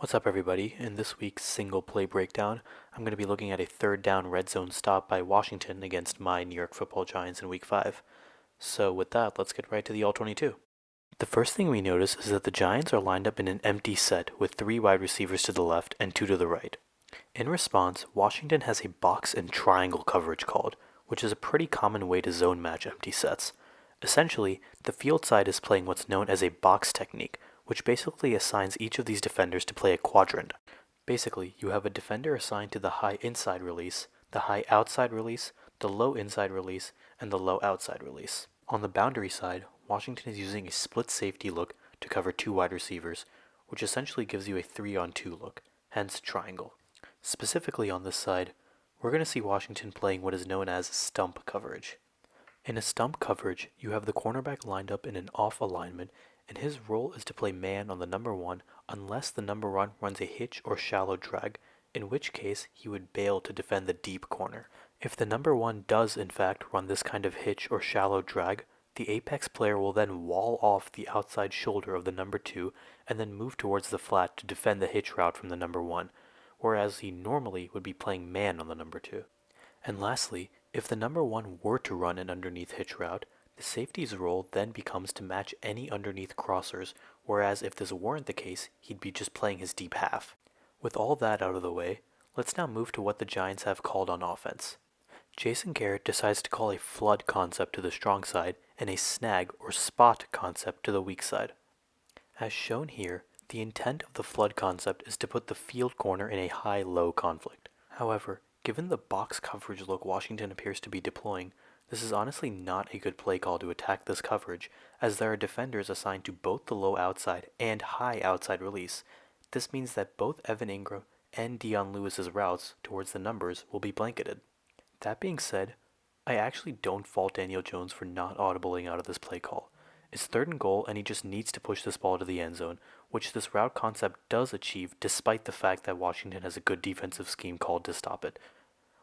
What's up, everybody? In this week's single play breakdown, I'm going to be looking at a third down red zone stop by Washington against my New York Football Giants in week 5. So, with that, let's get right to the All 22. The first thing we notice is that the Giants are lined up in an empty set with 3 wide receivers to the left and 2 to the right. In response, Washington has a box and triangle coverage called, which is a pretty common way to zone match empty sets. Essentially, the field side is playing what's known as a box technique, which basically assigns each of these defenders to play a quadrant. Basically, you have a defender assigned to the high inside release, the high outside release, the low inside release, and the low outside release. On the boundary side, Washington is using a split safety look to cover 2 wide receivers, which essentially gives you a 3-on-2 look, hence triangle. Specifically on this side, we're going to see Washington playing what is known as stump coverage. In a stump coverage, you have the cornerback lined up in an off alignment, and his role is to play man on the number 1 unless the number 1 runs a hitch or shallow drag, in which case he would bail to defend the deep corner. If the number 1 does in fact run this kind of hitch or shallow drag, the apex player will then wall off the outside shoulder of the number 2 and then move towards the flat to defend the hitch route from the number 1, whereas he normally would be playing man on the number 2. And lastly, if the number 1 were to run an underneath hitch route, the safety's role then becomes to match any underneath crossers, whereas if this weren't the case, he'd be just playing his deep half. With all that out of the way, let's now move to what the Giants have called on offense. Jason Garrett decides to call a flood concept to the strong side and a snag or spot concept to the weak side. As shown here, the intent of the flood concept is to put the field corner in a high-low conflict. However, given the box coverage look Washington appears to be deploying, this is honestly not a good play call to attack this coverage, as there are defenders assigned to both the low outside and high outside release. This means that both Evan Ingram and Dion Lewis's routes towards the numbers will be blanketed. That being said, I actually don't fault Daniel Jones for not audibling out of this play call. It's 3rd and goal, and he just needs to push this ball to the end zone, which this route concept does achieve despite the fact that Washington has a good defensive scheme called to stop it.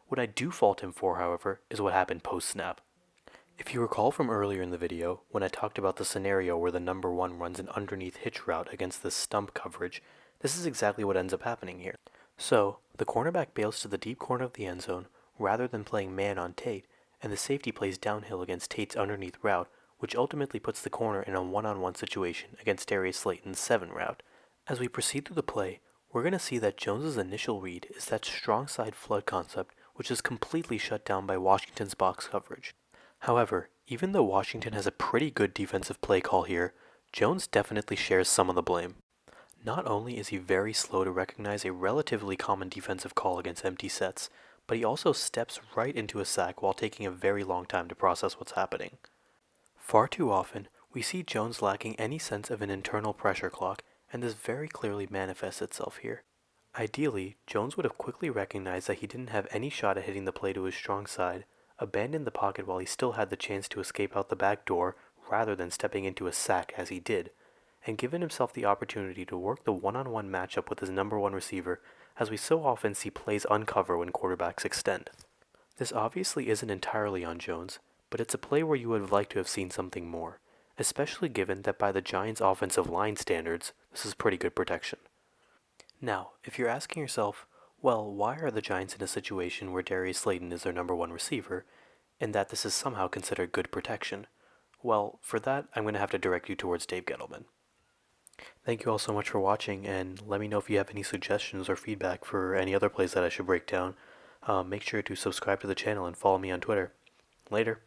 What I do fault him for, however, is what happened post-snap. If you recall from earlier in the video, when I talked about the scenario where the number 1 runs an underneath hitch route against this stump coverage, this is exactly what ends up happening here. So, the cornerback bails to the deep corner of the end zone rather than playing man on Tate, and the safety plays downhill against Tate's underneath route, which ultimately puts the corner in a one-on-one situation against Darius Slayton's 7 route. As we proceed through the play, we're going to see that Jones's initial read is that strong side flood concept, which is completely shut down by Washington's box coverage. However, even though Washington has a pretty good defensive play call here, Jones definitely shares some of the blame. Not only is he very slow to recognize a relatively common defensive call against empty sets, but he also steps right into a sack while taking a very long time to process what's happening. Far too often, we see Jones lacking any sense of an internal pressure clock, and this very clearly manifests itself here. Ideally, Jones would have quickly recognized that he didn't have any shot at hitting the play to his strong side, abandoned the pocket while he still had the chance to escape out the back door rather than stepping into a sack as he did, and given himself the opportunity to work the one-on-one matchup with his number 1 receiver, as we so often see plays uncover when quarterbacks extend. This obviously isn't entirely on Jones, but it's a play where you would have liked to have seen something more, especially given that by the Giants' offensive line standards, this is pretty good protection. Now, if you're asking yourself, well, why are the Giants in a situation where Darius Slayton is their number 1 receiver, and that this is somehow considered good protection? Well, for that, I'm going to have to direct you towards Dave Gettleman. Thank you all so much for watching, and let me know if you have any suggestions or feedback for any other plays that I should break down. Make sure to subscribe to the channel and follow me on Twitter. Later.